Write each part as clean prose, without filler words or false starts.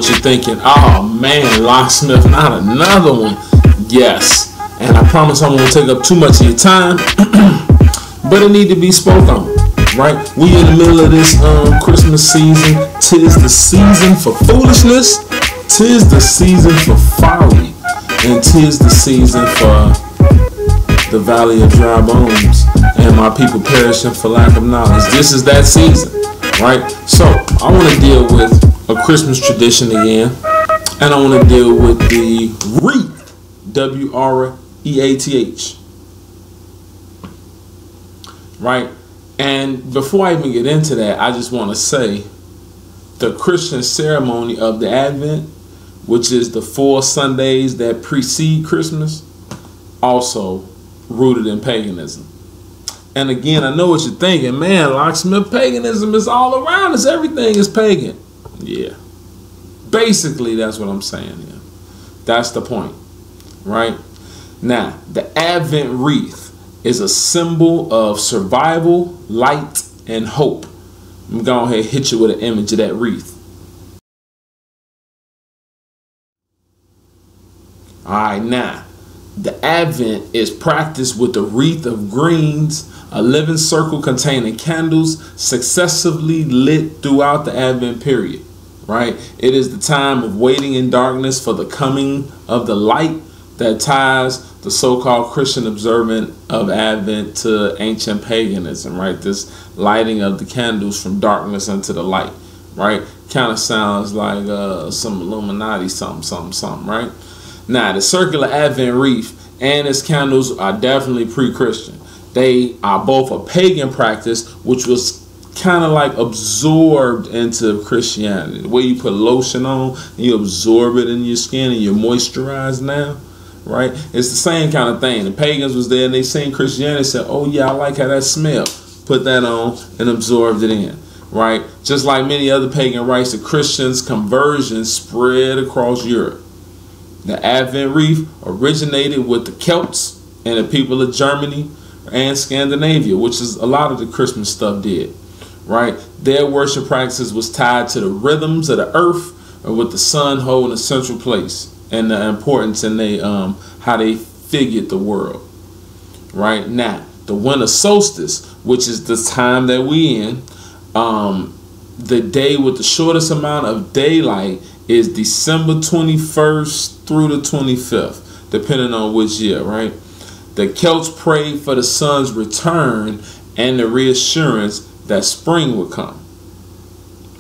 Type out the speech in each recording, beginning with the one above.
what you're thinking. Oh man, locksmith, not another one. Yes, and I promise I won't take up too much of your time, but it need to be spoke on, right? We in the middle of this Christmas season. Tis the season for foolishness, tis the season for folly, and tis the season for the valley of dry bones and my people perishing for lack of knowledge. This is that season, right? So I want to deal with a Christmas tradition again, and I want to deal with the wreath, W-R-E-A-T-H, right? And before I even get into that, I just want to say the Christian ceremony of the Advent, which is the 4 Sundays that precede Christmas, also rooted in paganism. And again, I know what you're thinking, man, locksmith, paganism is all around us. Everything is pagan. Yeah. Basically, that's what I'm saying here. That's the point, right? Now, the Advent wreath is a symbol of survival, light, and hope. I'm going to hit you with an image of that wreath. All right, now, the Advent is practiced with a wreath of greens, a living circle containing candles successively lit throughout the Advent period, right? It is the time of waiting in darkness for the coming of the light that ties the so-called Christian observance of Advent to ancient paganism, right? This lighting of the candles from darkness into the light, right? Kind of sounds like some Illuminati something, right? Now, the circular Advent wreath and its candles are definitely pre-Christian. They are both a pagan practice, which was kind of like absorbed into Christianity. The way you put lotion on, and you absorb it in your skin and you're moisturized now, right? It's the same kind of thing. The pagans was there and they seen Christianity and said, oh yeah, I like how that smells. Put that on and absorbed it in, right? Just like many other pagan rites, the Christians' conversion spread across Europe. The Advent wreath originated with the Celts and the people of Germany and Scandinavia, which is a lot of the Christmas stuff did, right? Their worship practices was tied to the rhythms of the earth, and with the sun holding a central place, and the importance in how they figured the world, right? Now, the winter solstice, which is the time that we in, the day with the shortest amount of daylight is December 21st through the 25th, depending on which year, right? The Celts prayed for the sun's return and the reassurance that spring would come,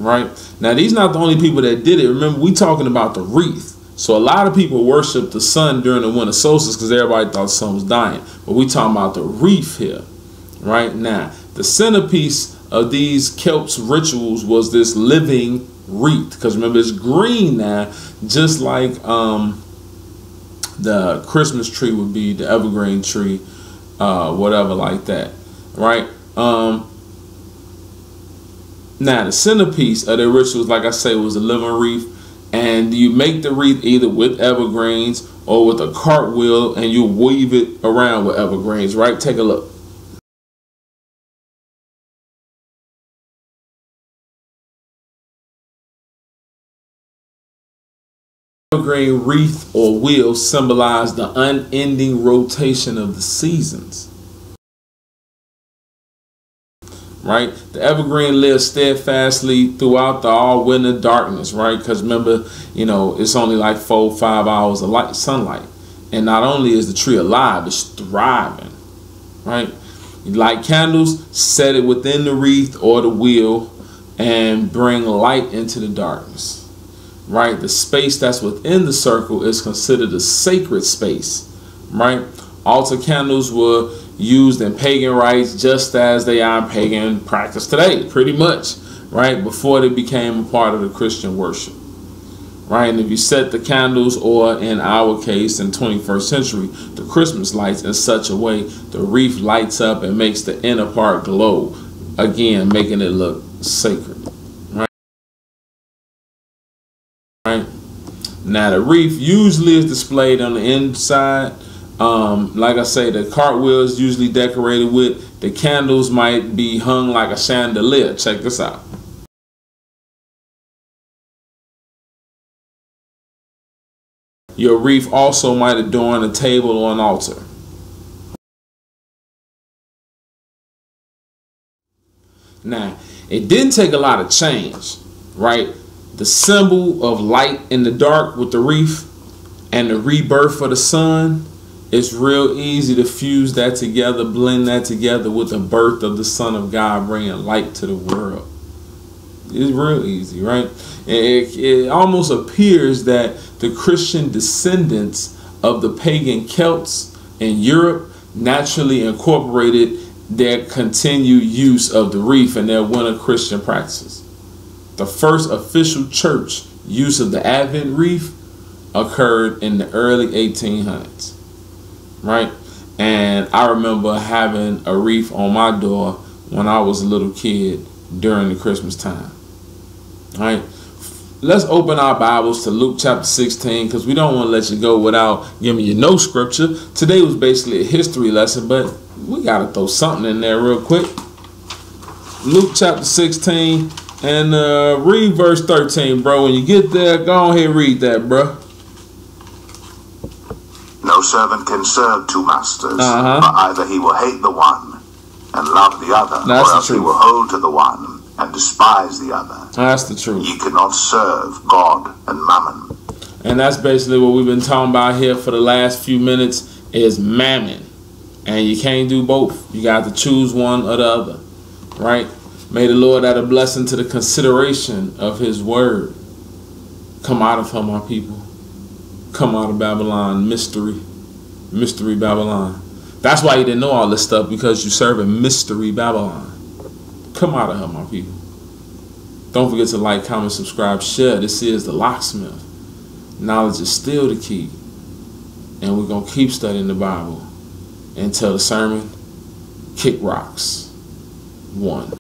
right? Now, these not the only people that did it. Remember, we talking about the wreath. So a lot of people worship the sun during the winter solstice because everybody thought the sun was dying. But we talking about the wreath here, right? Now, the centerpiece of these Celts rituals was this living wreath, because remember, it's green now, just like the Christmas tree would be, the evergreen tree, whatever like that, right? Now, the centerpiece of the rituals, like I say, was a living wreath, and you make the wreath either with evergreens or with a cartwheel, and you weave it around with evergreens, right? Take a look. Evergreen wreath or wheel symbolize the unending rotation of the seasons, right? The evergreen lives steadfastly throughout the all-winter darkness, right? Because remember, you know, it's only like 4-5 hours of light, sunlight, and not only is the tree alive, it's thriving, right? You light candles, set it within the wreath or the wheel, and bring light into the darkness. Right, the space that's within the circle is considered a sacred space, right? Altar candles were used in pagan rites just as they are in pagan practice today, pretty much, right? Before they became a part of the Christian worship, right? And if you set the candles, or in our case, in 21st century, the Christmas lights in such a way, the wreath lights up and makes the inner part glow, again, making it look sacred. Now, the wreath usually is displayed on the inside. Like I say, the cartwheel is usually decorated with. The candles might be hung like a chandelier. Check this out. Your wreath also might adorn a table or an altar. Now, it didn't take a lot of change, right? The symbol of light in the dark with the wreath and the rebirth of the sun, it's real easy to fuse that together, blend that together with the birth of the Son of God, bringing light to the world. It's real easy, right? It almost appears that the Christian descendants of the pagan Celts in Europe naturally incorporated their continued use of the wreath in their winter Christian practices. The first official church use of the Advent wreath occurred in the early 1800s, right? And I remember having a wreath on my door when I was a little kid during the Christmas time. All right, let's open our Bibles to Luke chapter 16, because we don't want to let you go without giving you no scripture. Today was basically a history lesson, but we got to throw something in there real quick. Luke chapter 16 and read verse 13, bro. When you get there, go ahead and read that, bro. No servant can serve two masters, for either he will hate the one and love the other, or else he will hold to the one and despise the other. That's the truth. Ye cannot serve God and mammon. And that's basically what we've been talking about here for the last few minutes, is mammon. And you can't do both. You got to choose one or the other, right? May the Lord add a blessing to the consideration of his word. Come out of her, my people. Come out of Babylon. Mystery Babylon. That's why you didn't know all this stuff, because you serve a mystery Babylon. Come out of her, my people. Don't forget to like, comment, subscribe, share. This is The Locksmith. Knowledge is still the key. And we're going to keep studying the Bible until the sermon kick rocks. 1.